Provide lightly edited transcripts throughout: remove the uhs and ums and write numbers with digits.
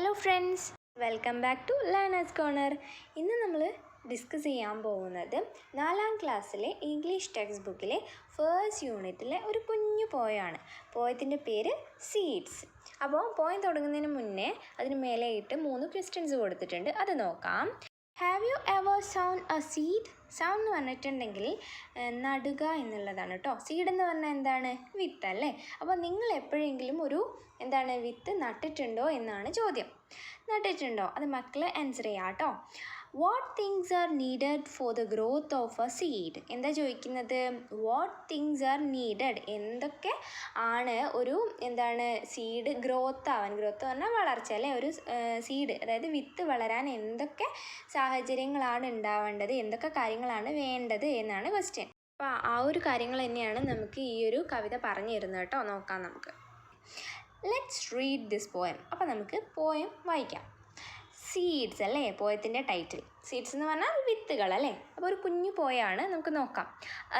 Hello friends, welcome back to learners corner. ഇന്ന് നമ്മൾ discuss ചെയ്യാൻ പോകുന്നത് 4ാം ക്ലാസ്സിലെ ഇംഗ്ലീഷ് ടെക്സ്റ്റ് ബുക്കിലെ ഫസ്റ്റ് യൂണിറ്റിലെ ഒരു കുഞ്ഞു പോയമാണ്. പോയത്തിൻ്റെ പേര് സീഡ്സ്. അപ്പോൾ പോയം തുടങ്ങുന്നതിന് മുന്നേ അതിന് മേലെയിട്ട് 3 ക്വസ്റ്റ്യൻസ് കൊടുത്തിട്ടുണ്ട്, അത് നോക്കാം. Have you ever sown a seed? Sound എന്ന് പറഞ്ഞിട്ടുണ്ടെങ്കിൽ നടുക എന്നുള്ളതാണ് കേട്ടോ. സീഡ് എന്ന് പറഞ്ഞാൽ എന്താണ്? വിത്ത് അല്ലേ. അപ്പോൾ നിങ്ങൾ എപ്പോഴെങ്കിലും ഒരു വിത്ത് നട്ടിട്ടുണ്ടോ എന്നാണ് ചോദ്യം. നട്ടിട്ടുണ്ടോ? അത് മക്കൾ ആൻസർ ചെയ്യാം കേട്ടോ. What things are needed for the growth of A seed? എന്താ ചോദിക്കുന്നത്? വാട്ട് തിങ്സ് ആർ നീഡഡ്, എന്തൊക്കെ ആണ് ഒരു സീഡ് ഗ്രോത്ത് ആവാൻ? ഗ്രോത്ത് പറഞ്ഞാൽ വളർച്ച അല്ലേ. ഒരു സീഡ് അതായത് വിത്ത് വളരാൻ എന്തൊക്കെ സാഹചര്യങ്ങളാണ് ഉണ്ടാവേണ്ടത്, എന്തൊക്കെ കാര്യങ്ങളാണ് വേണ്ടത് എന്നാണ് ക്വസ്റ്റ്യൻ. അപ്പോൾ ആ ഒരു കാര്യങ്ങൾ തന്നെയാണ് നമുക്ക് ഈ ഒരു കവിത പറഞ്ഞു തരുന്നത് കേട്ടോ. നോക്കാം നമുക്ക്. Let's read this poem. അപ്പോൾ നമുക്ക് പോയം വായിക്കാം. സീഡ്സ് അല്ലേ പോയത്തിൻ്റെ ടൈറ്റിൽ. സീഡ്സ് എന്ന് പറഞ്ഞാൽ വിത്തുകൾ അല്ലേ. അപ്പോൾ ഒരു കുഞ്ഞു പോയാണ്, നമുക്ക് നോക്കാം.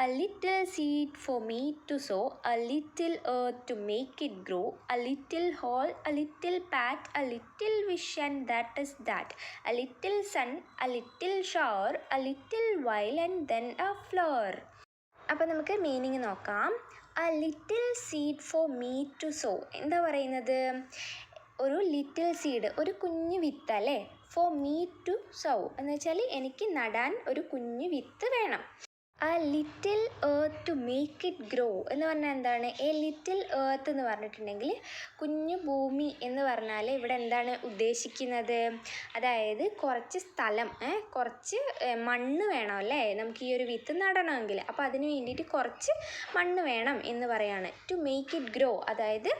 A little seed for me to so, A little earth to make it grow, A little hole, a little PAT, A little wish and that is that, A little sun, A little shower, A little while and then A flower. അപ്പോൾ നമുക്ക് meaning നോക്കാം. A little seed for me to so, എന്താ പറയുന്നത്? ഒരു little seed, ഒരു കുഞ്ഞു വിത്ത് അല്ലേ. For me to so എന്ന് വെച്ചാൽ എനിക്ക് നടാൻ ഒരു കുഞ്ഞു വിത്ത് വേണം. A little earth to make it grow എന്ന് പറഞ്ഞാൽ എന്താണ്? എ ലിറ്റിൽ എർത്ത് എന്ന് പറഞ്ഞിട്ടുണ്ടെങ്കിൽ കുഞ്ഞു ഭൂമി എന്ന് പറഞ്ഞാൽ ഇവിടെ എന്താണ് ഉദ്ദേശിക്കുന്നത്? അതായത് കുറച്ച് സ്ഥലം, കുറച്ച് മണ്ണ് വേണം അല്ലേ നമുക്ക് ഈ ഒരു വിത്ത് നടണമെങ്കിൽ. അപ്പോൾ അതിന് വേണ്ടിയിട്ട് കുറച്ച് മണ്ണ് വേണം എന്ന് പറയാണ്. ടു മേക്ക് ഇറ്റ് ഗ്രോ, അതായത്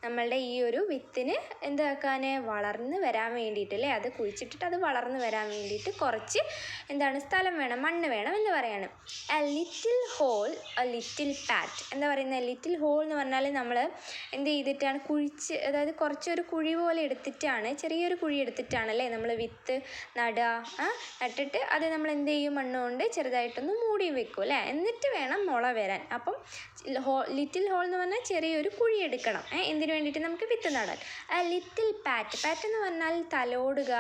നമ്മളുടെ ഈ ഒരു വിത്തിന് എന്താക്കാൻ, വളർന്ന് വരാൻ വേണ്ടിയിട്ട് അല്ലേ, അത് കുഴിച്ചിട്ടിട്ട് അത് വളർന്ന് വരാൻ വേണ്ടിയിട്ട് കുറച്ച് സ്ഥലം വേണം, മണ്ണ് വേണം എന്ന് പറയാണ്. A little hole, a little pat. എന്താ പറയുന്നത്? ലിറ്റിൽ ഹോൾ എന്ന് പറഞ്ഞാൽ നമ്മൾ എന്ത് ചെയ്തിട്ടാണ് കുഴിച്ച്, അതായത് കുറച്ചൊരു കുഴി പോലെ എടുത്തിട്ടാണ്, ചെറിയൊരു കുഴി എടുത്തിട്ടാണ് അല്ലേ നമ്മൾ വിത്ത് നടുക. നട്ടിട്ട് അത് നമ്മൾ എന്ത് ചെയ്യും? മണ്ണുകൊണ്ട് ചെറുതായിട്ടൊന്ന് മൂടി വെക്കും അല്ലേ, എന്നിട്ട് വേണം മുള വരാൻ. അപ്പം ലിറ്റിൽ ഹോൾ എന്ന് പറഞ്ഞാൽ ചെറിയൊരു കുഴി എടുക്കണം. എന്തിനു വേണ്ടിയിട്ട്? നമുക്ക് വിത്ത് നടാൻ. എ ലിറ്റിൽ പാറ്റ്, പാറ്റ് എന്ന് പറഞ്ഞാൽ തലോടുക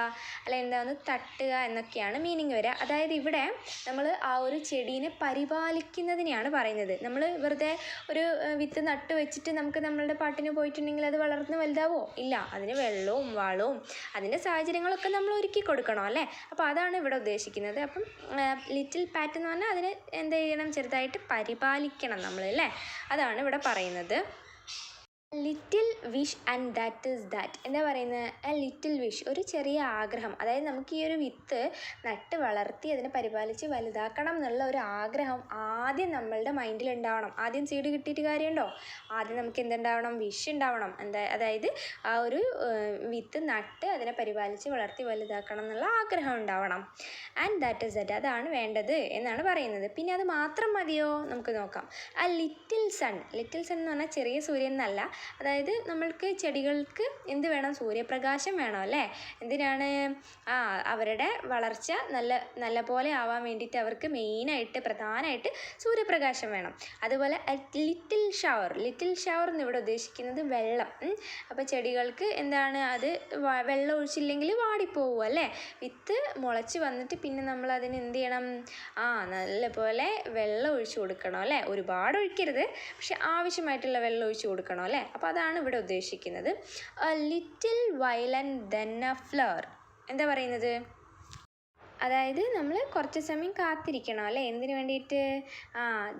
അല്ലെ ഒന്ന് തട്ടുക എന്നൊക്കെയാണ് മീനിങ് വരിക. അതായത് ഇവിടെ നമ്മൾ ആ ഒരു ചെടീനെ പരിപാലിക്കുന്നതിനെയാണ് പറയുന്നത്. നമ്മൾ വെറുതെ ഒരു വിത്ത് നട്ട് വെച്ചിട്ട് നമുക്ക് നമ്മളുടെ പാട്ടിന് പോയിട്ടുണ്ടെങ്കിൽ അത് വളർന്ന് വലുതാവോ? ഇല്ല, അതിന് വെള്ളവും വളവും അതിൻ്റെ സാഹചര്യങ്ങളൊക്കെ നമ്മൾ ഒരുക്കി കൊടുക്കണം അല്ലേ. അപ്പോൾ അതാണ് ഇവിടെ ഉദ്ദേശിക്കുന്നത്. അപ്പം ലിറ്റിൽ പാറ്റ് എന്ന് പറഞ്ഞാൽ അതിനെ എന്ത് ചെയ്യണം? ചെറുതായിട്ട് പരിപാലിക്കണം നമ്മൾ അല്ലേ. അതാണ് ഇവിടെ പറയുന്നത്. Little wish and that is that. എന്താ പറയുന്നത്? എ ലിറ്റിൽ വിഷ്, ഒരു ചെറിയ ആഗ്രഹം. അതായത് നമുക്ക് ഈ ഒരു വിത്ത് നട്ട് വളർത്തി അതിനെ പരിപാലിച്ച് വലുതാക്കണം എന്നുള്ള ഒരു ആഗ്രഹം ആദ്യം നമ്മളുടെ മൈൻഡിൽ ഉണ്ടാവണം. ആദ്യം സീഡ് കിട്ടിയിട്ട് കാര്യമുണ്ടോ? ആദ്യം നമുക്ക് എന്തുണ്ടാവണം? വിഷ് ഉണ്ടാവണം. അതായത് ആ ഒരു വിത്ത് നട്ട് അതിനെ പരിപാലിച്ച് വളർത്തി വലുതാക്കണം എന്നുള്ള ആഗ്രഹം ഉണ്ടാവണം. ആൻഡ് ദാറ്റ് ഈസ് ദാറ്റ്, അതാണ് വേണ്ടത് എന്നാണ് പറയുന്നത്. പിന്നെ അത് മാത്രം മതിയോ? നമുക്ക് നോക്കാം. A little sun. Little sun എന്ന് പറഞ്ഞാൽ ചെറിയ സൂര്യൻ എന്നല്ല, അതായത് നമ്മൾക്ക് ചെടികൾക്ക് എന്ത് വേണം? സൂര്യപ്രകാശം വേണം അല്ലേ. എന്തിനാണ്? അവരുടെ വളർച്ച നല്ല പോലെ ആവാൻ വേണ്ടിയിട്ട് അവർക്ക് മെയിനായിട്ട് പ്രധാനമായിട്ട് സൂര്യപ്രകാശം വേണം. അതുപോലെ ലിറ്റിൽ ഷവർ. ലിറ്റിൽ ഷവർ എന്ന് ഇവിടെ ഉദ്ദേശിക്കുന്നത് വെള്ളം. അപ്പോൾ ചെടികൾക്ക് അത് വെള്ളം ഒഴിച്ചില്ലെങ്കിൽ വാടിപ്പോവും അല്ലേ. വിത്ത് മുളച്ച് വന്നിട്ട് പിന്നെ നമ്മൾ അതിന് എന്ത് ചെയ്യണം? നല്ലപോലെ വെള്ളം ഒഴിച്ചു കൊടുക്കണം അല്ലേ. ഒരുപാട് ഒഴിക്കരുത്, പക്ഷെ ആവശ്യമായിട്ടുള്ള വെള്ളം ഒഴിച്ചു കൊടുക്കണം അല്ലേ. അപ്പോൾ അതാണ് ഇവിടെ ഉദ്ദേശിക്കുന്നത്. A little while and then A flower. എന്താ പറയുന്നത്? അതായത് നമ്മൾ കുറച്ച് സമയം കാത്തിരിക്കണം അല്ലേ. എന്തിനു വേണ്ടിയിട്ട്?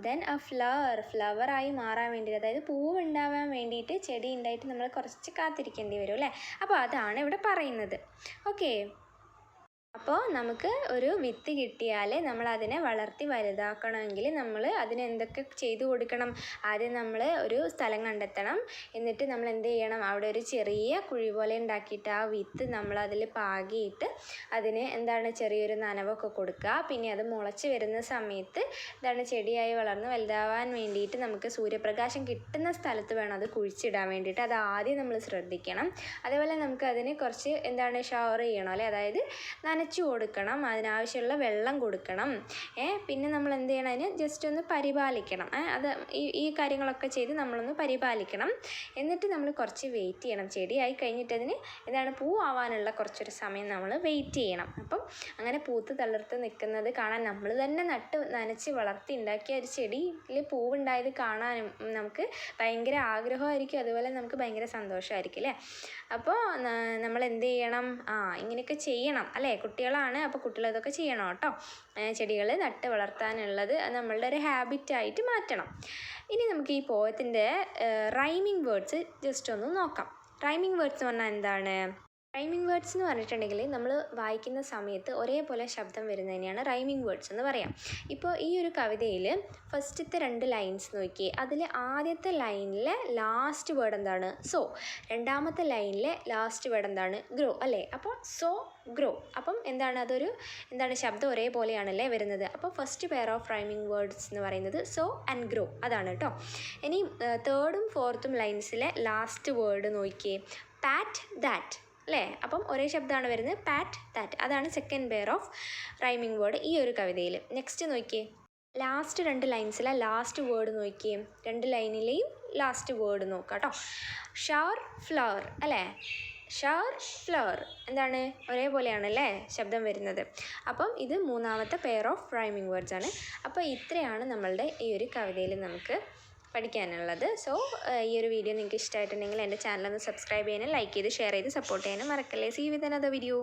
ദെൻ എ ഫ്ലവറായി മാറാൻ വേണ്ടിയിട്ട്, അതായത് പൂവ് ഉണ്ടാവാൻ വേണ്ടിയിട്ട്, ചെടി ഉണ്ടായിട്ട് നമ്മൾ കുറച്ച് കാത്തിരിക്കേണ്ടി വരും അല്ലേ. അപ്പോൾ അതാണ് ഇവിടെ പറയുന്നത്. ഓക്കെ. അപ്പോൾ നമുക്ക് ഒരു വിത്ത് കിട്ടിയാൽ നമ്മൾ അതിനെ വളർത്തി വലുതാക്കണമെങ്കിൽ നമ്മൾ അതിന് എന്തൊക്കെ ചെയ്തു കൊടുക്കണം? ആദ്യം നമ്മൾ ഒരു സ്ഥലം കണ്ടെത്തണം. എന്നിട്ട് നമ്മൾ എന്ത് ചെയ്യണം? അവിടെ ഒരു ചെറിയ കുഴി പോലെ ഉണ്ടാക്കിയിട്ട് ആ വിത്ത് നമ്മൾ അതിൽ പാകിയിട്ട് അതിന് ചെറിയൊരു നനവൊക്കെ കൊടുക്കുക. പിന്നെ അത് മുളച്ച് വരുന്ന സമയത്ത് ചെടിയായി വളർന്ന് വലുതാവാൻ വേണ്ടിയിട്ട് നമുക്ക് സൂര്യപ്രകാശം കിട്ടുന്ന സ്ഥലത്ത് വേണം അത് കുഴിച്ചിടാൻ വേണ്ടിയിട്ട്. അത് ആദ്യം നമ്മൾ ശ്രദ്ധിക്കണം. അതേപോലെ നമുക്ക് അതിന് കുറച്ച് ഷവർ ചെയ്യണം അല്ലേ, അതായത് നനച്ചു കൊടുക്കണം, അതിനാവശ്യമുള്ള വെള്ളം കൊടുക്കണം. പിന്നെ നമ്മൾ എന്ത് ചെയ്യണം, അതിന് ജസ്റ്റ് ഒന്ന് പരിപാലിക്കണം. അത് ഈ കാര്യങ്ങളൊക്കെ ചെയ്ത് നമ്മളൊന്ന് പരിപാലിക്കണം. എന്നിട്ട് നമ്മൾ കുറച്ച് വെയിറ്റ് ചെയ്യണം. ചെടിയായി കഴിഞ്ഞിട്ട് അതിന് പൂവാവാനുള്ള കുറച്ചൊരു സമയം നമ്മൾ വെയിറ്റ് ചെയ്യണം. അപ്പം അങ്ങനെ പൂത്ത് തളിർത്ത് നിൽക്കുന്നത് കാണാൻ, നമ്മൾ തന്നെ നട്ട് നനച്ച് വളർത്തി ഉണ്ടാക്കിയ ഒരു ചെടിയിൽ പൂവുണ്ടായത് കാണാനും നമുക്ക് ഭയങ്കര ആഗ്രഹമായിരിക്കും. അതുപോലെ നമുക്ക് ഭയങ്കര സന്തോഷമായിരിക്കും അല്ലേ. അപ്പോൾ നമ്മൾ എന്ത് ചെയ്യണം, ഇങ്ങനെയൊക്കെ ചെയ്യണം അല്ലേ. കുട്ടികളാണ്, അപ്പോൾ കുട്ടികൾ ഇതൊക്കെ ചെയ്യണം കേട്ടോ. ചെടികൾ നട്ട് വളർത്താനുള്ളത് നമ്മളുടെ ഒരു ഹാബിറ്റായിട്ട് മാറ്റണം. ഇനി നമുക്ക് ഈ പോയത്തിൻ്റെ റൈമിംഗ് വേർഡ്സ് ജസ്റ്റ് ഒന്ന് നോക്കാം. റൈമിംഗ് വേർഡ്സ് എന്ന് പറഞ്ഞാൽ എന്താണ്? റൈമിംഗ് വേർഡ്സ് എന്ന് പറഞ്ഞിട്ടുണ്ടെങ്കിൽ നമ്മൾ വായിക്കുന്ന സമയത്ത് ഒരേപോലെ ശബ്ദം വരുന്നതിനെയാണ് റൈമിംഗ് വേർഡ്സ് എന്ന് പറയാം. ഇപ്പോൾ ഈ ഒരു കവിതയിൽ ഫസ്റ്റത്തെ 2 ലൈൻസ് നോക്കിയേ. അതിൽ ആദ്യത്തെ ലൈനിലെ ലാസ്റ്റ് വേർഡ് എന്താണ്? സോ. രണ്ടാമത്തെ ലൈനിലെ ലാസ്റ്റ് വേർഡ് എന്താണ്? ഗ്രോ അല്ലേ. അപ്പോൾ സോ ഗ്രോ. അപ്പം എന്താണ് ശബ്ദം ഒരേപോലെയാണല്ലേ വരുന്നത്. അപ്പോൾ first pair of rhyming words എന്ന് പറയുന്നത് സോ ആൻഡ് ഗ്രോ, അതാണ് കേട്ടോ. ഇനി 3rd, 4th ലൈൻസിലെ ലാസ്റ്റ് വേർഡ് നോക്കിയേ. പാറ്റ്, ദാറ്റ് അല്ലേ. അപ്പം ഒരേ ശബ്ദമാണ് വരുന്നത്, പാറ്റ്, ദാറ്റ്. അതാണ് second pair of rhyming word ഈ ഒരു കവിതയിൽ. നെക്സ്റ്റ് നോക്കിയേ, ലാസ്റ്റ് 2 ലൈൻസിലെ ലാസ്റ്റ് വേർഡ് നോക്കിയേ. 2 ലൈനിലെയും ലാസ്റ്റ് വേർഡ് നോക്കാം കേട്ടോ. ഷവർ, ഫ്ലവർ അല്ലേ. ഷവർ, ഫ്ലവർ എന്താണ്? ഒരേപോലെയാണല്ലേ ശബ്ദം വരുന്നത്. അപ്പം ഇത് 3ാമത്തെ പെയർ ഓഫ് റൈമിംഗ് വേർഡ്സ് ആണ്. അപ്പോൾ ഇത്രയാണ് നമ്മളുടെ ഈ ഒരു കവിതയിൽ നമുക്ക് പഠിക്കാനുള്ളത്. സോ ഈ ഒരു വീഡിയോ നിങ്ങൾക്ക് ഇഷ്ടമായിട്ടുണ്ടെങ്കിൽ എൻ്റെ ചാനലൊന്ന് സബ്സ്ക്രൈബ് ചെയ്യാനും ലൈക്ക് ചെയ്ത് ഷെയർ ചെയ്ത് സപ്പോർട്ട് ചെയ്യാനും മറക്കല്ലേ. See you with another video.